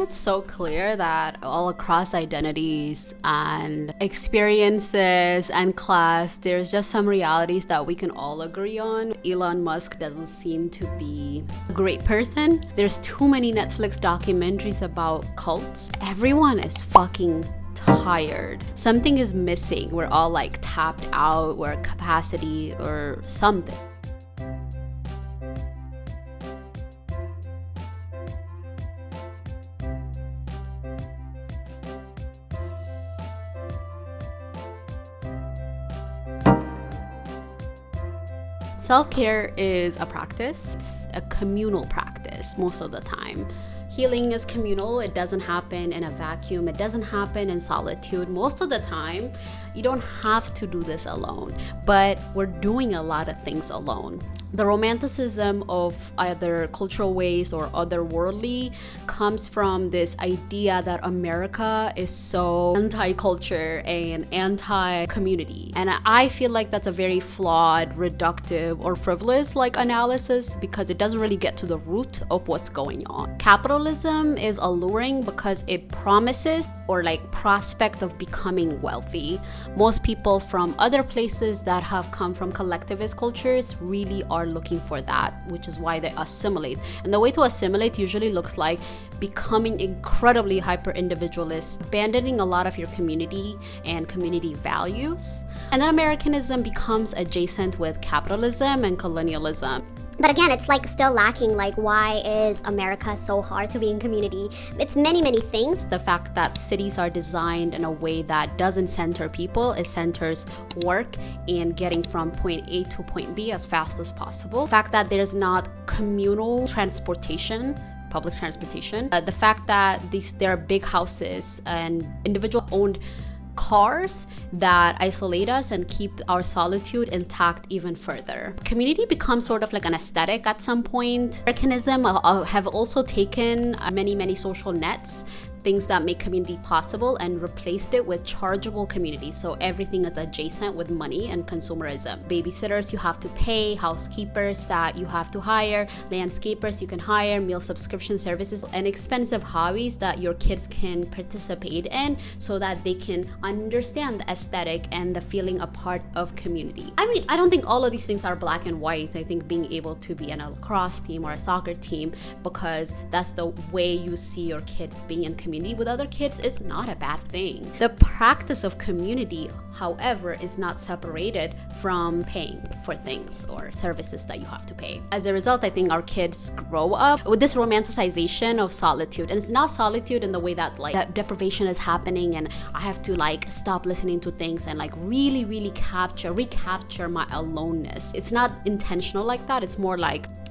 It's so clear that all across identities and experiences and class, there's just some realities that we can all agree on. Elon Musk doesn't seem to be a great person. There's too many Netflix documentaries about cults. Everyone is fucking tired. Something is missing. We're all like tapped out, we're at capacity or something. Self-care is a practice. It's a communal practice most of the time. Healing is communal. It doesn't happen in a vacuum. It doesn't happen in solitude. Most of the time, you don't have to do this alone, but we're doing a lot of things alone. The romanticism of either cultural ways or otherworldly comes from this idea that America is so anti-culture and anti-community. And I feel like that's a very flawed, reductive, or frivolous analysis because it doesn't really get to the root of what's going on. Capitalism is alluring because it promises or prospect of becoming wealthy. Most people from other places that have come from collectivist cultures really are looking for that, which is why they assimilate. And the way to assimilate usually looks like becoming incredibly hyper individualist, abandoning a lot of your community and community values. And then Americanism becomes adjacent with capitalism and colonialism. But again, it's still lacking. Why is America so hard to be in community? It's many things. The fact that cities are designed in a way that doesn't center people, it centers work and getting from point A to point B as fast as possible. The fact that there's not communal transportation, public transportation. The fact that there are big houses and individual owned cars that isolate us and keep our solitude intact even further. Community becomes sort of like an aesthetic at some point. Americanism have also taken many social nets, things that make community possible, and replaced it with chargeable communities. So everything is adjacent with money and consumerism. Babysitters you have to pay, housekeepers that you have to hire, landscapers you can hire, meal subscription services, and expensive hobbies that your kids can participate in so that they can understand the aesthetic and the feeling a part of community. I mean, I don't think all of these things are black and white. I think being able to be in a lacrosse team or a soccer team because that's the way you see your kids being in community with other kids is not a bad thing. The practice of community, however, is not separated from paying for things or services that you have to pay. As a result, I think our kids grow up with this romanticization of solitude. And it's not solitude in the way that that deprivation is happening and I have to stop listening to things and really recapture my aloneness. It's not intentional like that. It's more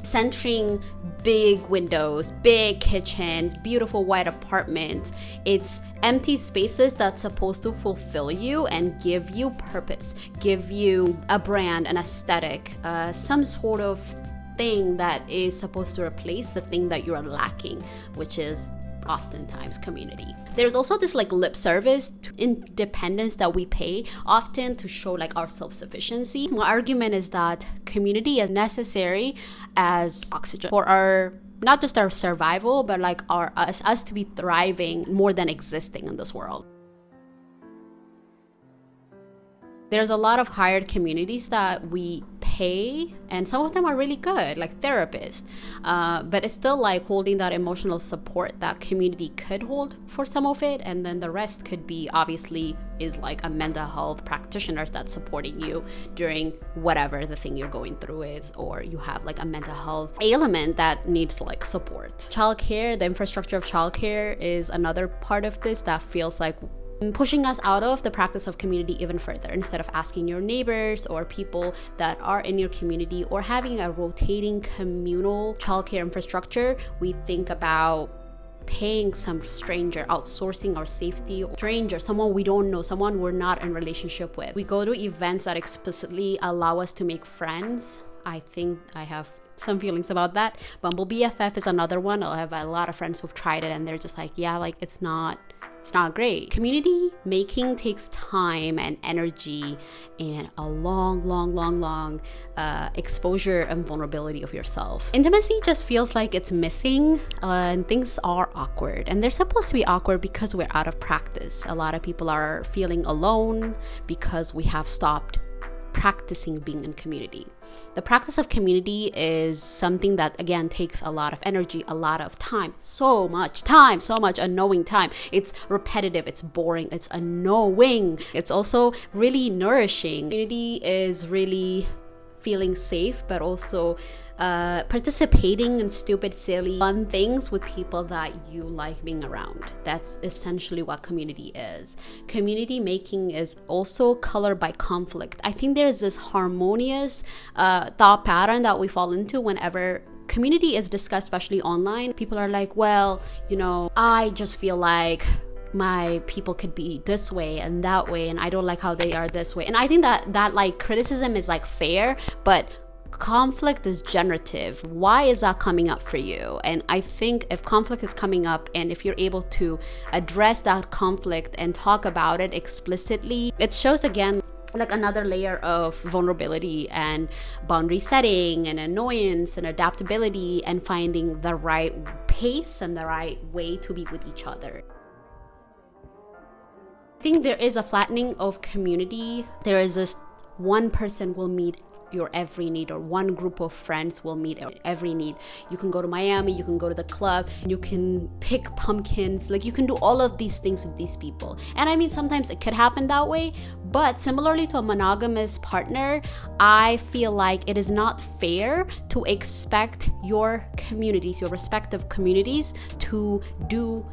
centering big windows, big kitchens, beautiful white apartments. It's empty spaces that's supposed to fulfill you and give you purpose, give you a brand, an aesthetic, some sort of thing that is supposed to replace the thing that you are lacking, which is oftentimes community. There's also this lip service to independence that we pay often to show our self-sufficiency. My argument is that community is necessary as oxygen for our not just our survival, but us to be thriving more than existing in this world. There's a lot of hired communities that we pay, and some of them are really good, like therapists. But it's still holding that emotional support that community could hold for some of it, and then the rest could be obviously is a mental health practitioner that's supporting you during whatever the thing you're going through is, or you have a mental health ailment that needs support. Childcare, the infrastructure of childcare is another part of this that feels pushing us out of the practice of community even further. Instead of asking your neighbors or people that are in your community or having a rotating communal childcare infrastructure, we think about paying some stranger, outsourcing our safety, stranger, someone we don't know, someone we're not in relationship with. We go to events that explicitly allow us to make friends. I think I have some feelings about that. Bumble BFF is another one. I have a lot of friends who've tried it and they're just it's not it's not great. Community making takes time and energy and a long exposure and vulnerability of yourself. Intimacy just feels like it's missing, and things are awkward. And they're supposed to be awkward because we're out of practice. A lot of people are feeling alone because we have stopped practicing being in community. The practice of community is something that, again, takes a lot of energy, a lot of time, so much unknowing time. It's repetitive, it's boring, it's annoying. It's also really nourishing. Community is really feeling safe, but also participating in stupid, silly, fun things with people that you like being around. That's essentially what community is. Community making is also colored by conflict. I think there's this harmonious thought pattern that we fall into whenever community is discussed, especially online. People are like, well, I just feel like my people could be this way and that way, and I don't like how they are this way. And I think that like criticism is like fair, but conflict is generative. Why is that coming up for you? And I think if conflict is coming up and if you're able to address that conflict and talk about it explicitly, it shows again like another layer of vulnerability and boundary setting and annoyance and adaptability and finding the right pace and the right way to be with each other. I think there is a flattening of community. There is this one person will meet your every need, or one group of friends will meet every need. You can go to Miami, you can go to the club, you can pick pumpkins, like you can do all of these things with these people. And I mean, sometimes it could happen that way, but similarly to a monogamous partner, I feel like it is not fair to expect your communities, your respective communities, to do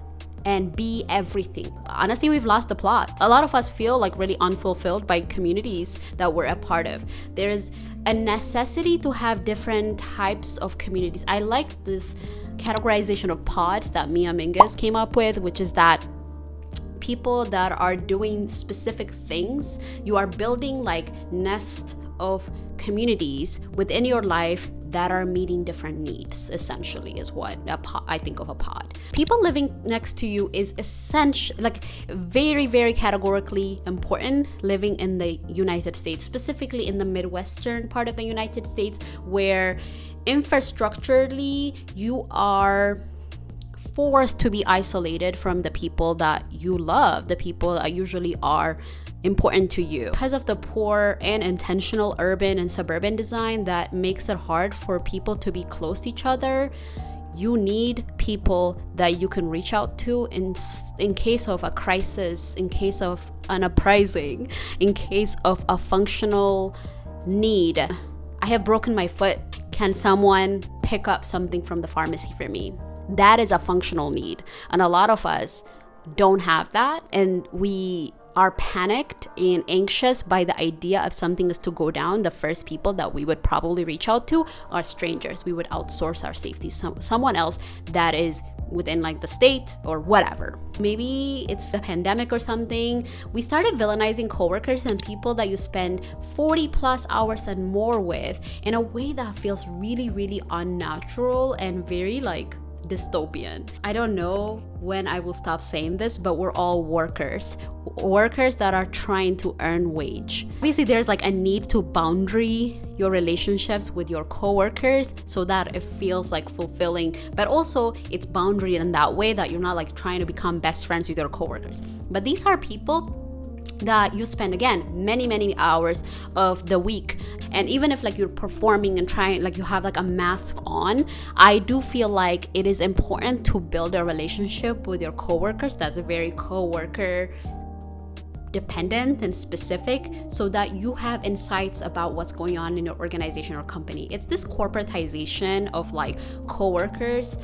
and be everything. Honestly, we've lost the plot. A lot of us feel like really unfulfilled by communities that we're a part of. There's a necessity to have different types of communities. I like this categorization of pods that Mia Mingus came up with, which is that people that are doing specific things, you are building like nest of communities within your life that are meeting different needs, essentially, is what I think of a pod. People living next to you is essential, like very, very categorically important. Living in the United States, specifically in the Midwestern part of the United States, where infrastructurally you are forced to be isolated from the people that you love, the people that usually are important to you. Because of the poor and intentional urban and suburban design that makes it hard for people to be close to each other, you need people that you can reach out to in case of a crisis, in case of an uprising, in case of a functional need. I have broken my foot. Can someone pick up something from the pharmacy for me? That is a functional need. And a lot of us don't have that. And we are panicked and anxious by the idea of something is to go down. The first people that we would probably reach out to are strangers. We would outsource our safety, someone else that is within like the state or whatever. Maybe it's the pandemic or something. We started villainizing coworkers and people that you spend 40 plus hours and more with in a way that feels really, really unnatural and very like dystopian. I don't know when I will stop saying this, but we're all workers that are trying to earn wage. Obviously, there's like a need to boundary your relationships with your coworkers so that it feels like fulfilling, but also it's boundary in that way that you're not like trying to become best friends with your coworkers. But these are people that you spend, again, many hours of the week. And even if like you're performing and trying, like you have like a mask on, I do feel like it is important to build a relationship with your coworkers that's a very coworker dependent and specific, so that you have insights about what's going on in your organization or company. It's this corporatization of like coworkers.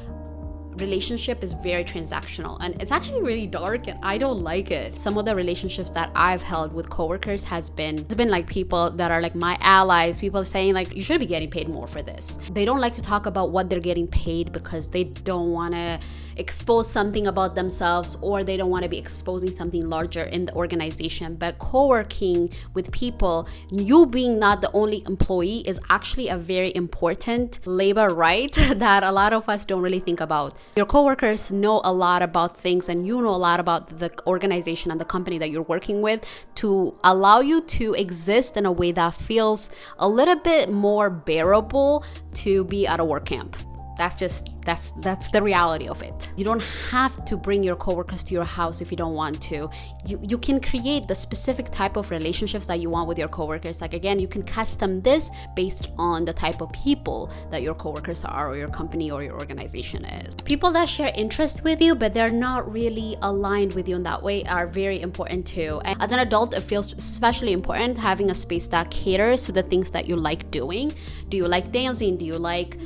Relationship is very transactional, and it's actually really dark, and I don't like it. Some of the relationships that I've held with coworkers has been like people that are like my allies, people saying like, you should be getting paid more for this. They don't like to talk about what they're getting paid because they don't want to expose something about themselves, or they don't want to be exposing something larger in the organization. But co-working with people, you being not the only employee, is actually a very important labor right that a lot of us don't really think about. your coworkers know a lot about things and you know a lot about the organization and the company that you're working with to allow you to exist in a way that feels a little bit more bearable to be at a work camp. That's the reality of it. You don't have to bring your coworkers to your house if you don't want to. You can create the specific type of relationships that you want with your coworkers. Like, again, you can custom this based on the type of people that your coworkers are, or your company or your organization is. People that share interests with you but they're not really aligned with you in that way are very important too. And as an adult, it feels especially important having a space that caters to the things that you like doing. Do you like dancing? Do you like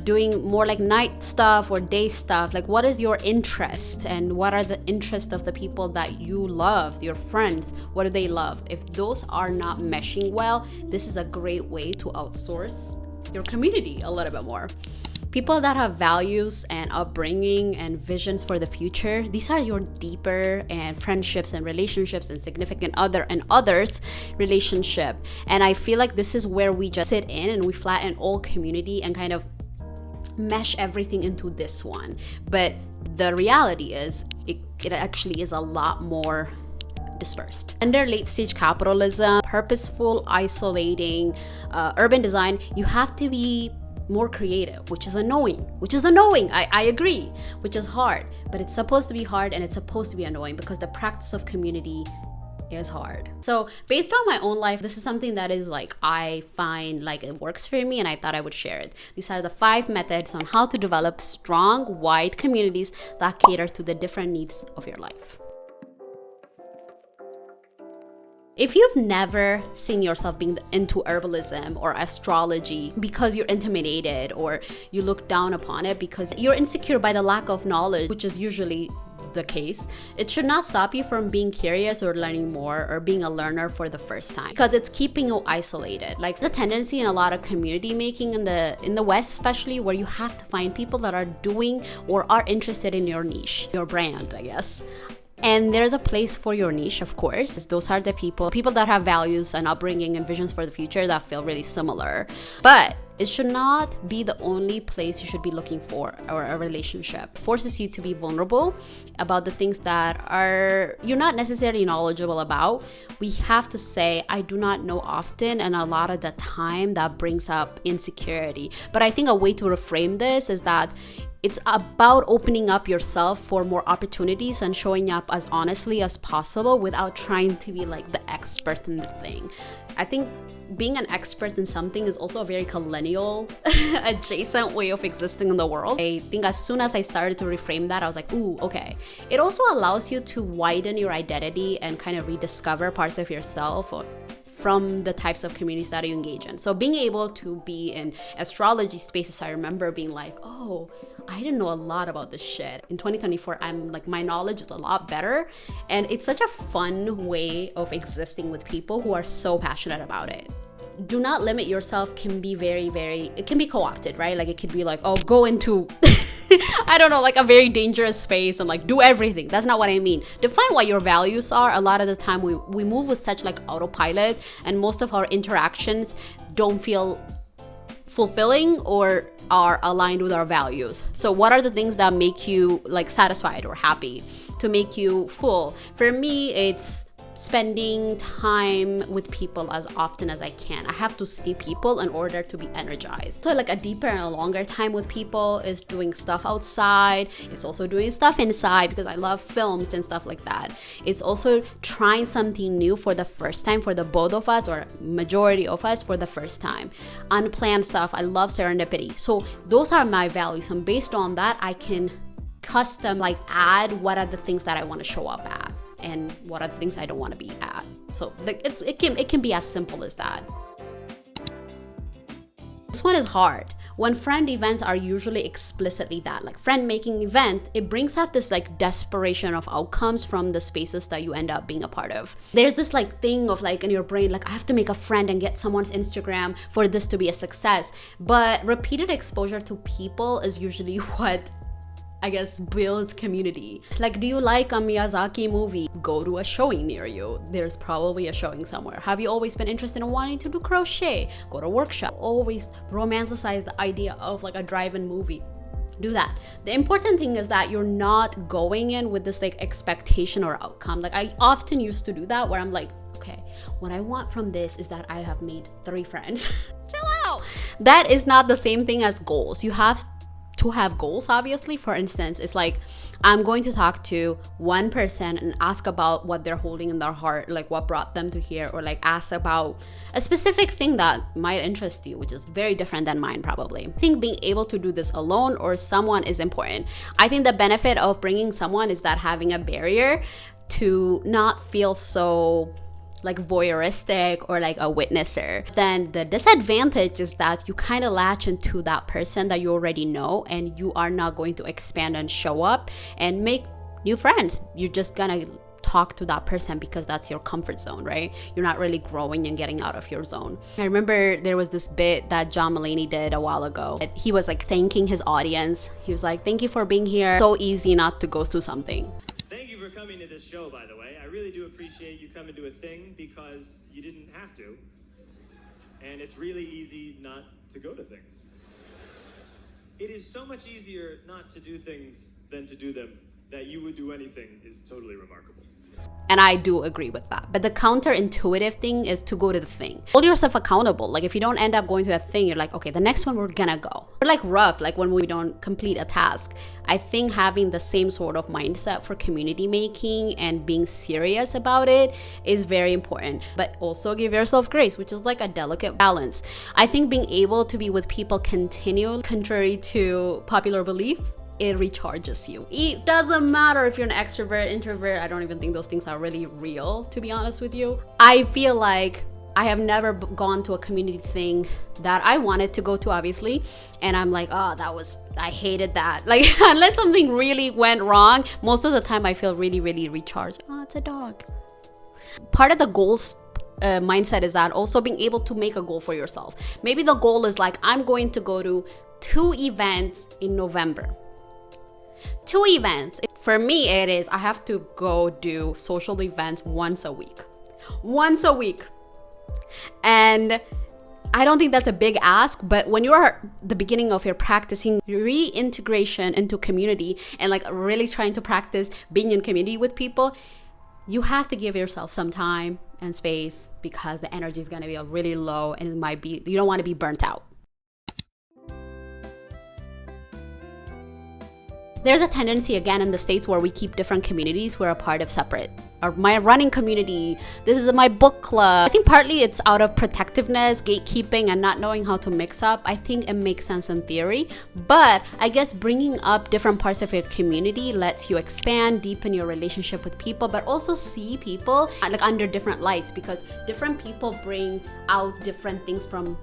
doing more like night stuff or day stuff? Like, what is your interest, and what are the interests of the people that you love, your friends? What do they love? If those are not meshing well, this is a great way to outsource your community a little bit more. People that have values and upbringing and visions for the future, these are your deeper and friendships and relationships and significant other and others relationship. And I feel like this is where we just sit in and we flatten all community and kind of mesh everything into this one. But the reality is it actually is a lot more dispersed. Under late stage capitalism, purposeful, isolating, urban design, you have to be more creative, which is annoying. I agree, which is hard, but it's supposed to be hard and it's supposed to be annoying because the practice of community is hard. So based on my own life, this is something that is like, I find like it works for me and I thought I would share it. These are the 5 methods on how to develop strong, wide communities that cater to the different needs of your life. If you've never seen yourself being into herbalism or astrology because you're intimidated or you look down upon it because you're insecure by the lack of knowledge, which is usually the case, it should not stop you from being curious or learning more or being a learner for the first time, because it's keeping you isolated. Like, the tendency in a lot of community making in the West especially, where you have to find people that are doing or are interested in your niche, your brand, I guess. And there's a place for your niche, of course. Those are the people that have values and upbringing and visions for the future that feel really similar. But it should not be the only place you should be looking for or a relationship. It forces you to be vulnerable about the things that you're not necessarily knowledgeable about. We have to say, I do not know often, and a lot of the time that brings up insecurity. But I think a way to reframe this is that it's about opening up yourself for more opportunities and showing up as honestly as possible without trying to be like the expert in the thing. I think being an expert in something is also a very colonial adjacent way of existing in the world. I think as soon as I started to reframe that, I was like, ooh, okay. It also allows you to widen your identity and kind of rediscover parts of yourself from the types of communities that you engage in. So being able to be in astrology spaces, I remember being like, oh, I didn't know a lot about this shit. In 2024, I'm like, my knowledge is a lot better. And it's such a fun way of existing with people who are so passionate about it. Do not limit yourself can be it can be co-opted, right? Like, it could be like, oh, go into, I don't know, like a very dangerous space and like do everything. That's not what I mean. Define what your values are. A lot of the time we move with such like autopilot, and most of our interactions don't feel fulfilling or are aligned with our values. So what are the things that make you like satisfied or happy, to make you full? For me, it's spending time with people as often as I can. I have to see people in order to be energized. So like a deeper and a longer time with people is doing stuff outside. It's also doing stuff inside because I love films and stuff like that. It's also trying something new for the first time for the both of us, or majority of us, for the first time. Unplanned stuff. I love serendipity. So those are my values, and based on that, I can custom like add what are the things that I want to show up at and what are the things I don't want to be at. So it can be as simple as that. This one is hard. When friend events are usually explicitly that, like friend making event, it brings up this like desperation of outcomes from the spaces that you end up being a part of. There's this like thing of like in your brain, like I have to make a friend and get someone's Instagram for this to be a success. But repeated exposure to people is usually what, I guess, builds community. Like, do you like a Miyazaki movie? Go to a showing near you. There's probably a showing somewhere. Have you always been interested in wanting to do crochet? Go to a workshop. Always romanticize the idea of like a drive-in movie. do that. The important thing is that you're not going in with this like expectation or outcome. Like I often used to do that where I'm like, okay, what I want from this is that I have made 3 friends. Chill out. That is not the same thing as goals. You have to have goals, obviously. For instance, it's like I'm going to talk to one person and ask about what they're holding in their heart, like what brought them to here, or like ask about a specific thing that might interest you, which is very different than mine probably. I think being able to do this alone or someone is important. I think the benefit of bringing someone is that having a barrier to not feel so like voyeuristic or like a witnesser. Then the disadvantage is that you kind of latch into that person that you already know, and you are not going to expand and show up and make new friends. You're just gonna talk to that person because that's your comfort zone, right? You're not really growing and getting out of your zone. I remember there was this bit that John Mulaney did a while ago. He was like thanking his audience. He was like, thank you for being here. So easy not to go through something. Thank you for coming to this show, by the way. I really do appreciate you coming to a thing because you didn't have to. And it's really easy not to go to things. It is so much easier not to do things than to do them. That you would do anything is totally remarkable. And I do agree with that. But the counterintuitive thing is to go to the thing. Hold yourself accountable. Like if you don't end up going to a thing, you're like, okay, the next one we're gonna go. We're like rough, like when we don't complete a task. I think having the same sort of mindset for community making and being serious about it is very important. But also give yourself grace, which is like a delicate balance. I think being able to be with people continually, contrary to popular belief, it recharges you. It doesn't matter if you're an extrovert, introvert. I don't even think those things are really real, to be honest with you. I feel like I have never gone to a community thing that I wanted to go to, obviously, and I'm like, oh, I hated that. Like, unless something really went wrong, most of the time I feel really, really recharged. Oh, it's a dog. Part of the goals mindset is that also being able to make a goal for yourself. Maybe the goal is like, I'm going to go to 2 events in November. 2 events. For me, it is I have to go do social events once a week. Once a week. And I don't think that's a big ask, but when you are the beginning of your practicing reintegration into community and like really trying to practice being in community with people, you have to give yourself some time and space because the energy is going to be really low and you don't want to be burnt out. There's a tendency again in the States where we keep different communities we're a part of separate. Or my running community, this is my book club. I think partly it's out of protectiveness, gatekeeping, and not knowing how to mix up. I think it makes sense in theory, but I guess bringing up different parts of your community lets you expand, deepen your relationship with people, but also see people like under different lights because different people bring out different things from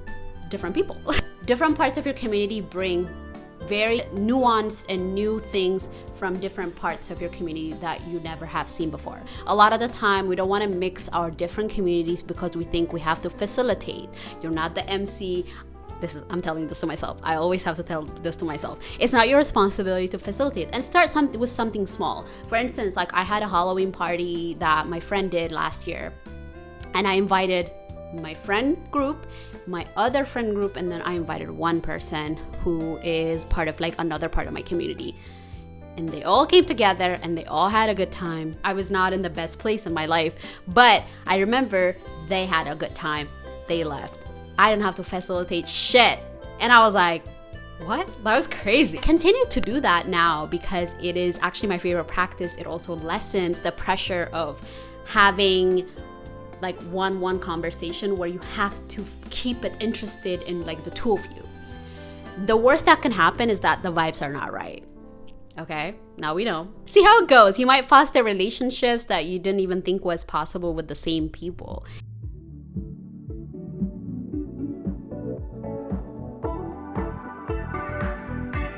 different people. Different parts of your community bring very nuanced and new things from different parts of your community that you never have seen before. A lot of the time, we don't want to mix our different communities because we think we have to facilitate. You're not the MC. I'm telling this to myself. I always have to tell this to myself. It's not your responsibility to facilitate, and start with something small. For instance, like I had a Halloween party that my friend did last year, and I invited my friend group, my other friend group, and then I invited one person who is part of like another part of my community. And they all came together and they all had a good time. I was not in the best place in my life, but I remember they had a good time. They left. I didn't have to facilitate shit. And I was like, what? That was crazy. I continue to do that now because it is actually my favorite practice. It also lessens the pressure of having like one conversation where you have to keep it interested in like the 2 of you. The worst that can happen is that the vibes are not right. Okay, now we know. See how it goes. You might foster relationships that you didn't even think was possible with the same people.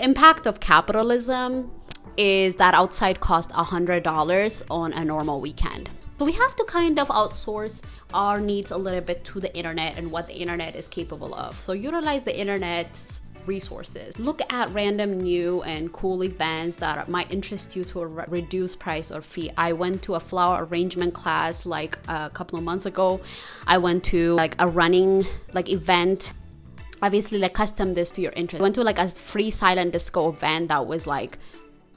Impact of capitalism is that outside cost $100 on a normal weekend. So we have to kind of outsource our needs a little bit to the internet and what the internet is capable of. So utilize the internet's resources. Look at random new and cool events that might interest you to a reduced price or fee. I went to a flower arrangement class like a couple of months ago. I went to like a running like event obviously like custom this to your interest. I went to like a free silent disco event that was like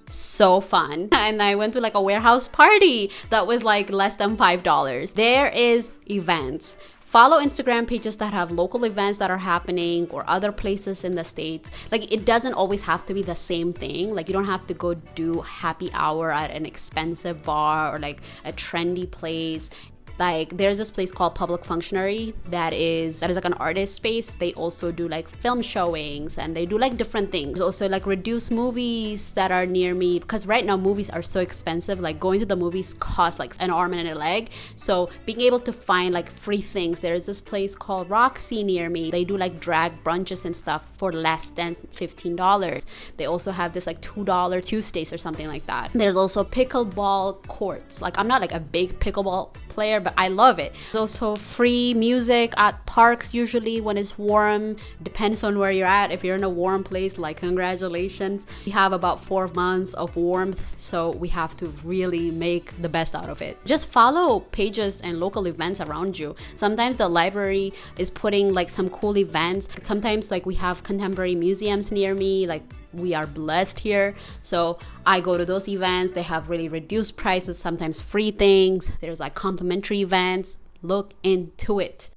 so fun, and I went to like a warehouse party that was like less than $5. There is events. Follow Instagram pages that have local events that are happening or other places in the States. Like, it doesn't always have to be the same thing. Like, you don't have to go do happy hour at an expensive bar or like a trendy place. Like, there's this place called Public Functionary that is like an artist space. They also do like film showings and they do like different things. Also like reduce movies that are near me, because right now movies are so expensive. Like, going to the movies costs like an arm and a leg. So being able to find like free things. There's this place called Roxy near me. They do like drag brunches and stuff for less than $15. They also have this like $2 Tuesdays or something like that. There's also pickleball courts. Like, I'm not like a big pickleball player, but I love it. There's also free music at parks usually when it's warm. Depends on where you're at. If you're in a warm place, like, congratulations. We have about 4 months of warmth, so we have to really make the best out of it. Just follow pages and local events around you. Sometimes the library is putting like some cool events. Sometimes like we have contemporary museums near me. Like, we are blessed here, so I go to those events. They have really reduced prices, sometimes free things. There's like complimentary events. Look into it.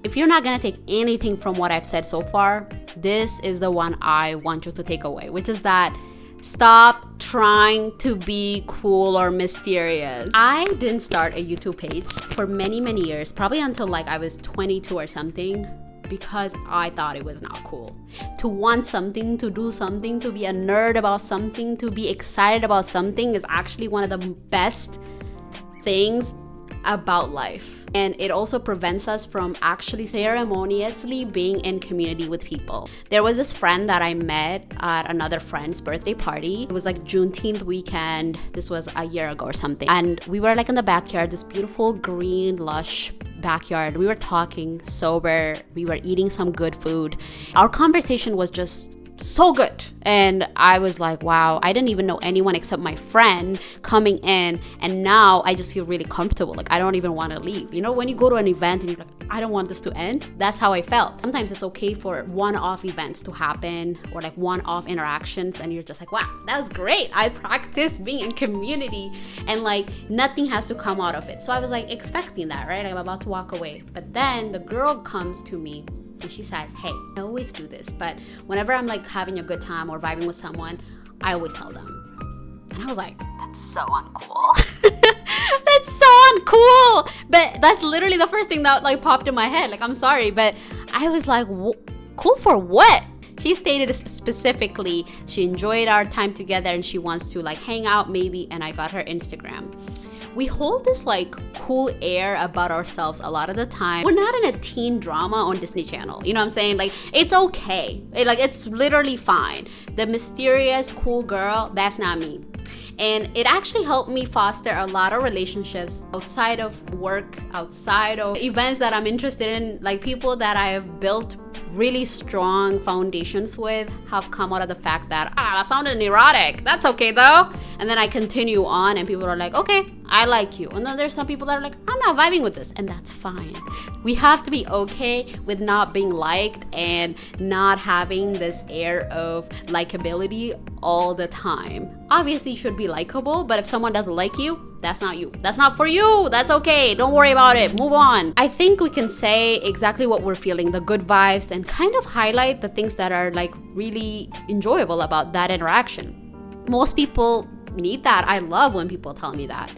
If you're not gonna take anything from what I've said so far, this is the one I want you to take away, which is that stop trying to be cool or mysterious. I didn't start a YouTube page for many years, probably until like I was 22 or something, because I thought it was not cool. To want something, to do something, to be a nerd about something, to be excited about something is actually one of the best things about life. And it also prevents us from actually ceremoniously being in community with people. There was this friend that I met at another friend's birthday party. It was like Juneteenth weekend. This was a year ago or something. And we were like in the backyard, this beautiful green, lush backyard. We were talking sober. We were eating some good food. Our conversation was just so good, and I was like, wow, I didn't even know anyone except my friend coming in, and now I just feel really comfortable. Like, I don't even want to leave. You know, when you go to an event and you're like, I don't want this to end, that's how I felt. Sometimes it's okay for one-off events to happen, or like one-off interactions, and you're just like, wow, that was great. I practiced being in community, and like nothing has to come out of it. So I was like expecting that, right? I'm about to walk away, but then the girl comes to me and she says, hey, I always do this, but whenever I'm like having a good time or vibing with someone, I always tell them. And I was like, that's so uncool. That's so uncool. But that's literally the first thing that like popped in my head. Like, I'm sorry, but I was like, cool for what? She stated specifically she enjoyed our time together and she wants to like hang out maybe, and I got her Instagram. We hold this like cool air about ourselves a lot of the time. We're not in a teen drama on Disney Channel. You know what I'm saying? Like, it's okay. It's literally fine. The mysterious cool girl, that's not me. And it actually helped me foster a lot of relationships outside of work, outside of events that I'm interested in. Like, people that I have built really strong foundations with have come out of the fact that, that sounded neurotic. That's okay though. And then I continue on and people are like, okay, I like you. And then there's some people that are like, I'm not vibing with this. And that's fine. We have to be okay with not being liked and not having this air of likability all the time. Obviously you should be likable, but if someone doesn't like you, that's not you. That's not for you. That's okay. Don't worry about it. Move on. I think we can say exactly what we're feeling, the good vibes, and kind of highlight the things that are like really enjoyable about that interaction. Most people need that. I love when people tell me that.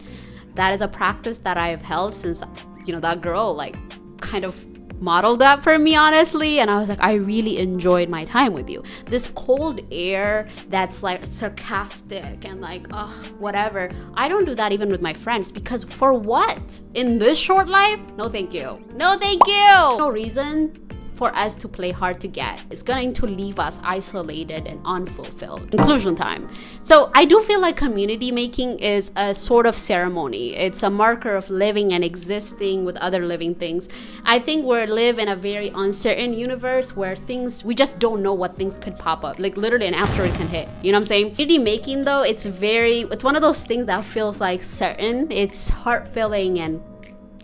That is a practice that I have held since, that girl like kind of modeled that for me, honestly. And I was like, I really enjoyed my time with you. This cold air that's like sarcastic and like, whatever. I don't do that even with my friends, because for what? In this short life? No, thank you. No, thank you. No reason for us to play hard to get. It's going to leave us isolated and unfulfilled. Conclusion time. So I do feel like community making is a sort of ceremony. It's a marker of living and existing with other living things. I think we live in a very uncertain universe where we just don't know what things could pop up. Like, literally an asteroid can hit. You know what I'm saying? Community making though, it's one of those things that feels like certain. It's heart-filling and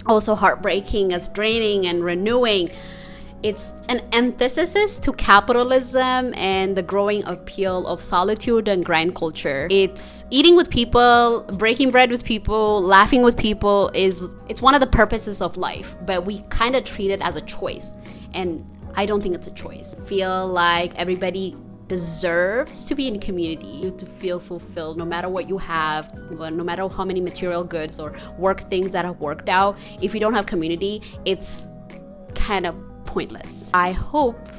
also heartbreaking, it's draining and renewing. It's an antithesis to capitalism and the growing appeal of solitude and grind culture. It's eating with people, breaking bread with people, laughing with people. It's one of the purposes of life, but we kind of treat it as a choice. And I don't think it's a choice. I feel like everybody deserves to be in community, to feel fulfilled no matter what you have, no matter how many material goods or work things that have worked out. If you don't have community, it's kind of pointless. I hope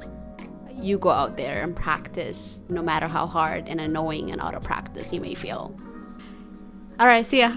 you go out there and practice no matter how hard and annoying and out of practice you may feel. All right, see ya.